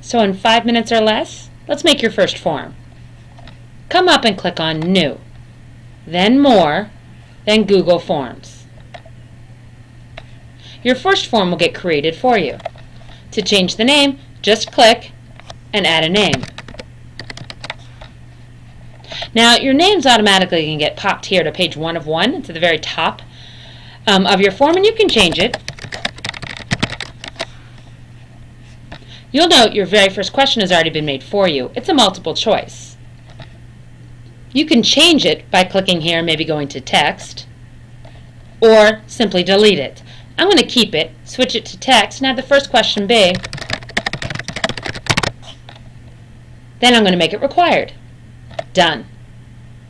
So in 5 minutes or less, let's make your first form. Come up and click on New, then More, then Google Forms. Your first form will get created for you. To change the name, just click and add a name. Now your name's automatically going to get popped here to page 1 of 1 to the very top of your form, and you can change it. You'll note your very first question has already been made for you. It's a multiple choice. You can change it by clicking here, maybe going to text, or simply delete it. I'm going to keep it, switch it to text, and have the first question be, then I'm going to make it required. Done.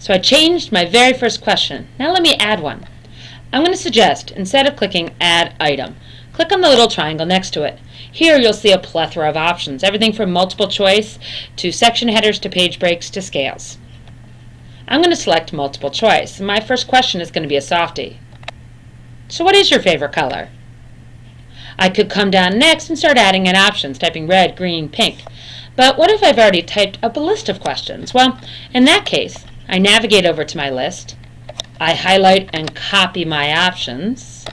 So I changed my very first question. Now let me add one. I'm going to suggest, instead of clicking Add Item, click on the little triangle next to it. Here you'll see a plethora of options, everything from multiple choice to section headers to page breaks to scales. I'm going to select multiple choice. My first question is going to be a softie. So what is your favorite color? I could come down next and start adding in options, typing red, green, pink. But what if I've already typed up a list of questions? Well, in that case, I navigate over to my list, I highlight and copy my options,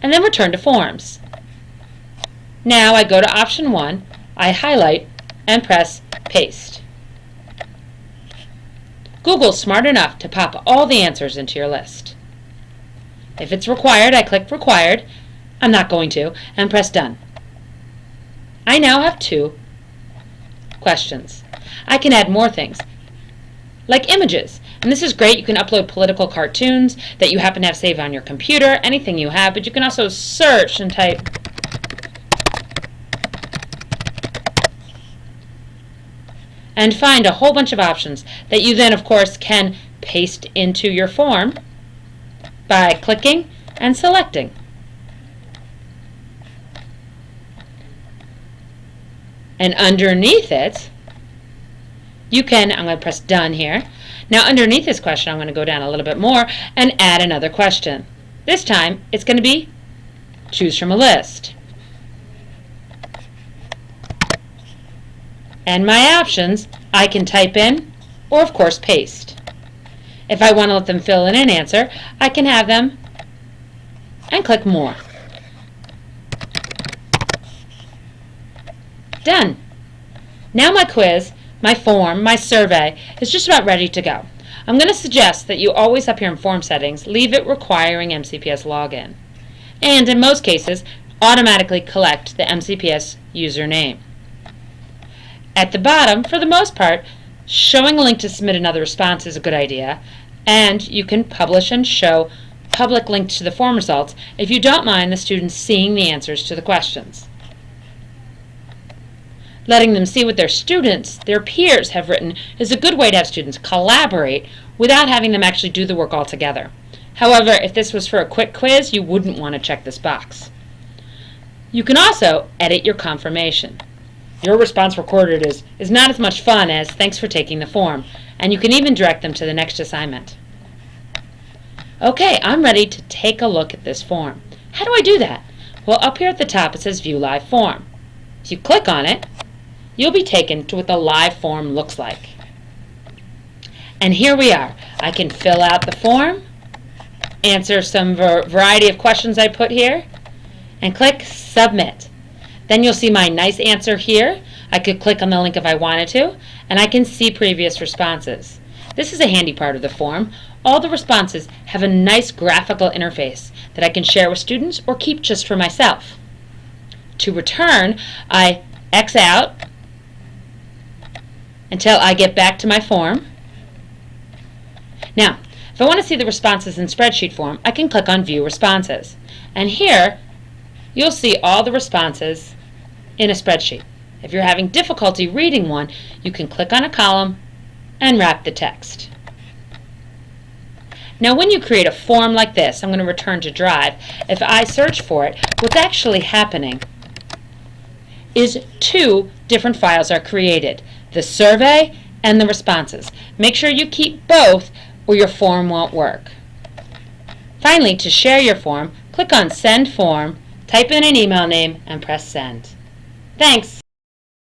and then return to Forms. Now I go to option 1, I highlight and press Paste. Google's smart enough to pop all the answers into your list. If it's required, I click Required, I'm not going to, and press Done. I now have 2 questions. I can add more things, like images. And this is great. You can upload political cartoons that you happen to have saved on your computer, anything you have, but you can also search and type and find a whole bunch of options that you then, of course, can paste into your form by clicking and selecting. And underneath it, you can, I'm going to press Done here. Now underneath this question, I'm going to go down a little bit more and add another question. This time, it's going to be choose from a list. And my options, I can type in or, of course, paste. If I want to let them fill in an answer, I can have them and click More. Done. Now my quiz, my form, my survey is just about ready to go. I'm going to suggest that you always up here in Form Settings leave it requiring MCPS login, and in most cases automatically collect the MCPS username. At the bottom, for the most part, showing a link to submit another response is a good idea, and you can publish and show public links to the form results if you don't mind the students seeing the answers to the questions. Letting them see what their students, their peers, have written is a good way to have students collaborate without having them actually do the work all together. However, if this was for a quick quiz, you wouldn't want to check this box. You can also edit your confirmation. Your response recorded is not as much fun as "thanks for taking the form," and you can even direct them to the next assignment. Okay, I'm ready to take a look at this form. How do I do that? Well, up here at the top it says View Live Form. If you click on it, you'll be taken to what the live form looks like. And here we are. I can fill out the form, answer some variety of questions I put here, and click Submit. Then you'll see my nice answer here. I could click on the link if I wanted to, and I can see previous responses. This is a handy part of the form. All the responses have a nice graphical interface that I can share with students or keep just for myself. To return, I X out until I get back to my form. Now, if I want to see the responses in spreadsheet form, I can click on View Responses. And here, you'll see all the responses in a spreadsheet. If you're having difficulty reading one, you can click on a column and wrap the text. Now when you create a form like this, I'm going to return to Drive. If I search for it, what's actually happening is 2 different files are created, the survey and the responses. Make sure you keep both or your form won't work. Finally, to share your form, click on Send Form, type in an email name, and press Send. Thanks.